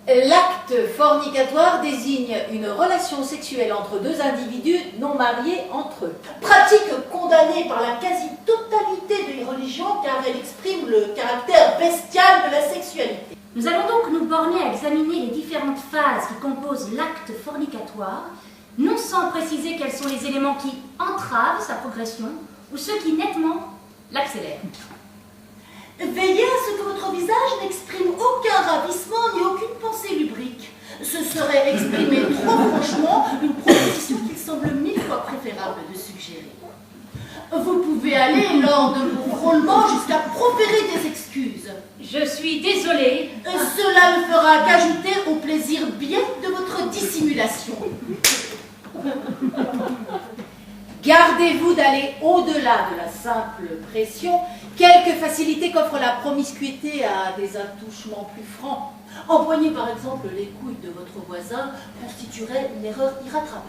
L'acte fornicatoire désigne une relation sexuelle entre deux individus non mariés entre eux. Pratique condamnée par la quasi-totalité des religions car elle exprime le caractère bestial de la sexualité. Nous allons donc nous borner à examiner les différentes phases qui composent l'acte fornicatoire, non sans préciser quels sont les éléments qui entravent sa progression ou ceux qui nettement l'accélèrent. Veillez à ce que votre visage n'exprime aucun ravissement ni aucune pensée lubrique. Ce serait exprimer trop franchement une proposition qu'il semble 1000 fois préférable de suggérer. Vous pouvez aller lors de vos frôlements jusqu'à proférer des excuses. Je suis désolée. Cela ne fera qu'ajouter au plaisir bien de votre dissimulation. Gardez-vous d'aller au-delà de la simple pression, quelque facilité qu'offre la promiscuité à des attouchements plus francs. Empoigner par exemple les couilles de votre voisin constituerait une erreur irrattrapable.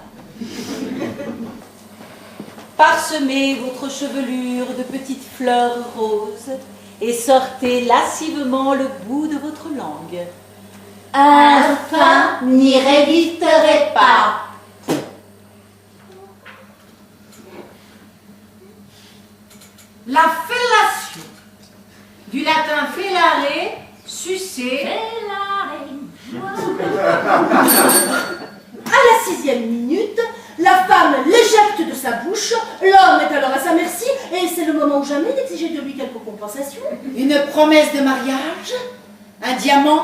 Parsemez votre chevelure de petites fleurs roses et sortez lascivement le bout de votre langue. Un fin n'y réviterait pas. La fellation, du latin fellare, sucer. À la 6e minute, la femme l'éjecte de sa bouche, l'homme est alors à sa merci et c'est le moment ou jamais d'exiger de lui quelque compensation. Une promesse de mariage, un diamant,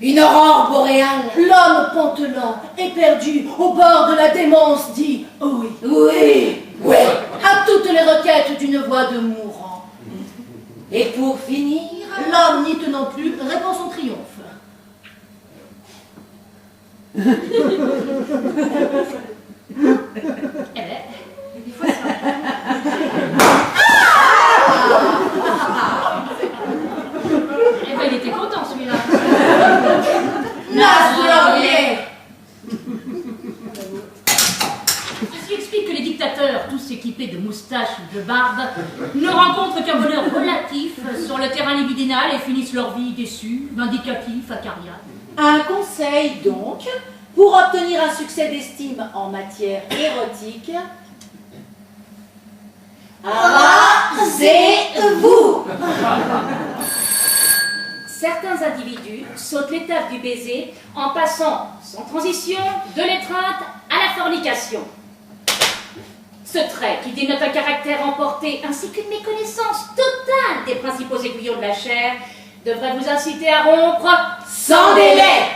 une aurore boréale. L'homme pantelant, éperdu, au bord de la démence, dit « oui, oui, oui » à toutes les requêtes d'une voix de mourant. Et pour finir, l'homme n'y tenant plus répond son triomphe. Eh ben, des fois ça. Eh ben, il était content celui-là. Nasse-Laurier. Ceci explique que les dictateurs, tous équipés de moustaches ou de barbe, ne rencontrent qu'un bonheur relatif sur le terrain libidinal et finissent leur vie déçus, vindicatifs, acariâtres. Un conseil donc, pour obtenir un succès d'estime en matière érotique, Rasez-vous. Certains individus sautent l'étape du baiser en passant, sans transition, de l'étreinte à la fornication. Ce trait, qui dénote un caractère emporté ainsi qu'une méconnaissance totale des principaux aiguillons de la chair, devrait vous inciter à rompre sans délai.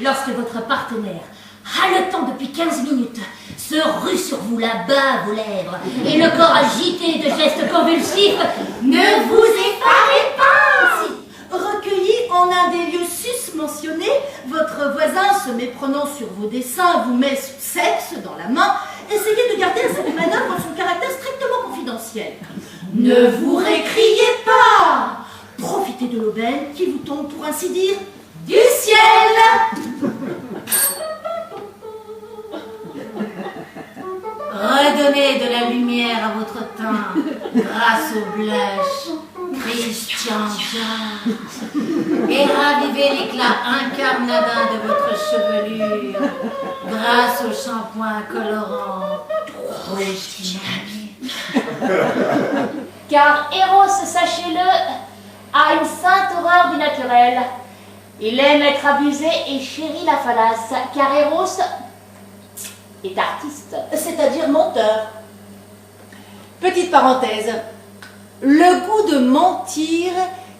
Lorsque votre partenaire, haletant depuis 15 minutes, se rue sur vous la bave aux lèvres et le corps agité de gestes convulsifs, ne vous effarez pas. Recueilli en un des lieux susmentionnés, votre voisin, se méprenant sur vos dessins, vous met son sexe dans la main. Essayez de garder à cette manœuvre son caractère strictement confidentiel. Ne vous récriez pas. Profitez de l'aubaine qui vous tombe, pour ainsi dire, du ciel. Redonnez de la lumière à votre teint grâce au blush Christian Dior et ravivez l'éclat incarnadin de votre chevelure grâce au shampoing colorant Christian. Car Eros, sachez-le, a une sainte horreur du naturel. Il aime être abusé et chérit la fallace, car Eros est artiste. C'est-à-dire menteur. petite parenthèse, le goût de mentir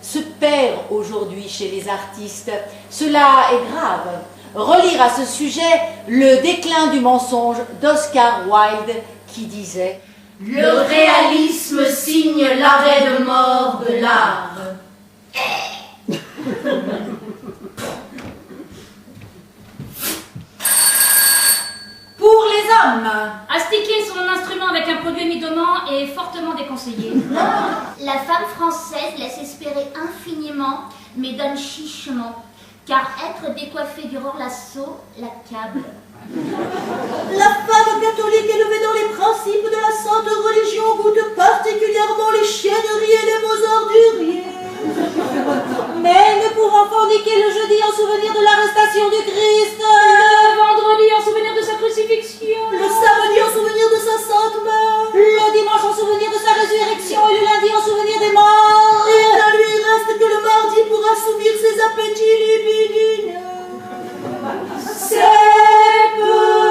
se perd aujourd'hui chez les artistes. Cela est grave. Relire à ce sujet Le déclin du mensonge d'Oscar Wilde qui disait « Le réalisme signe l'arrêt de mort de l'art. » Pour les hommes, Astiquer son instrument avec un produit amidonnant est fortement déconseillé. La femme française laisse espérer infiniment, mais donne chichement, car être décoiffée durant l'assaut l'accable. La femme catholique élevée dans les principes de sainte religion goûte particulièrement les chienneries et les mots orduriers. Mais ne pouvant forniquer le jeudi en souvenir de l'arrestation du Christ, Le vendredi en souvenir de sa crucifixion. Le samedi en souvenir de sa sainte mort. le dimanche en souvenir de sa résurrection et le lundi en souvenir des morts. Il ne lui reste que le mardi pour assouvir ses appétits libidineux. C'est peu.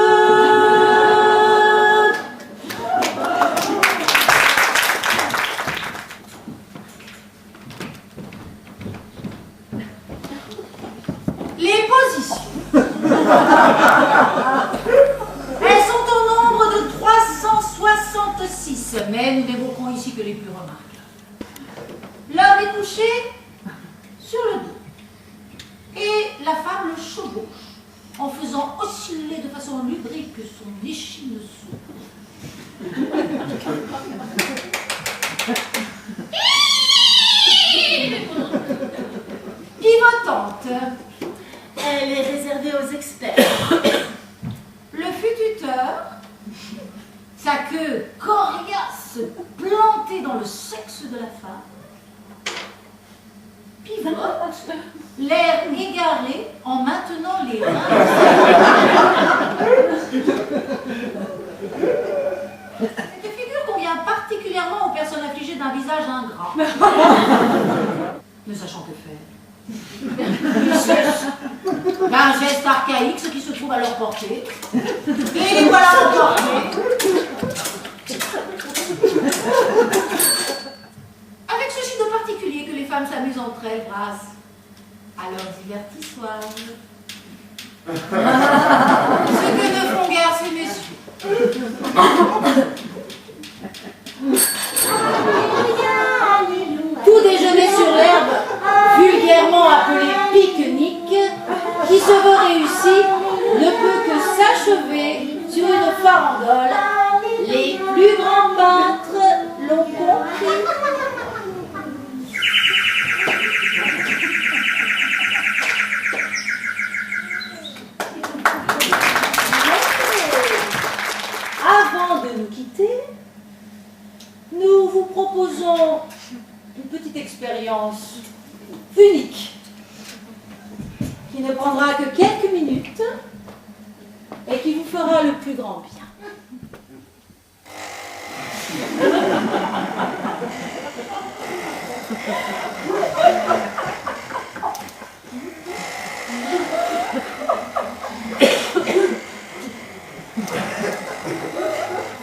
Les positions. Elles sont au nombre de 366, mais nous n'évoquons ici que les plus remarquables. L'homme est couché sur le dos et la femme le chevauche en faisant osciller de façon lubrique son échine souple. Pivotante. Elle est réservée aux experts. Le fututeur, sa queue coriace plantée dans le sexe de la femme, pivote, l'air égaré en maintenant les reins. Cette figure convient particulièrement aux personnes affligées d'un visage ingrat, ne sachant que faire. D'un geste archaïque, ce qui se trouve à leur portée. Et les voilà emportés. Avec ceci de particulier que les femmes s'amusent entre elles grâce à leur divertissoir. Ce que ne font guère ces messieurs. Tout déjeuner sur l'herbe, vulgairement appelé pique-nique, qui se veut réussi, ne peut que s'achever sur une farandole. Les plus grands peintres l'ont compris. Avant de nous quitter, nous vous proposons une petite expérience unique qui ne prendra que quelques minutes et qui vous fera le plus grand bien.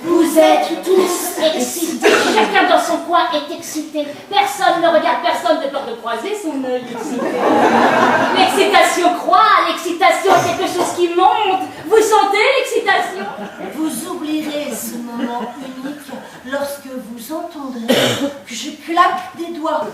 Vous êtes tous excités. Chacun dans son coin est excité. Personne ne regarde personne de peur de croiser son œil excité. L'excitation croît, l'excitation est quelque chose qui monte. Vous sentez l'excitation? Vous oublierez ce moment unique lorsque vous entendrez que je claque des doigts.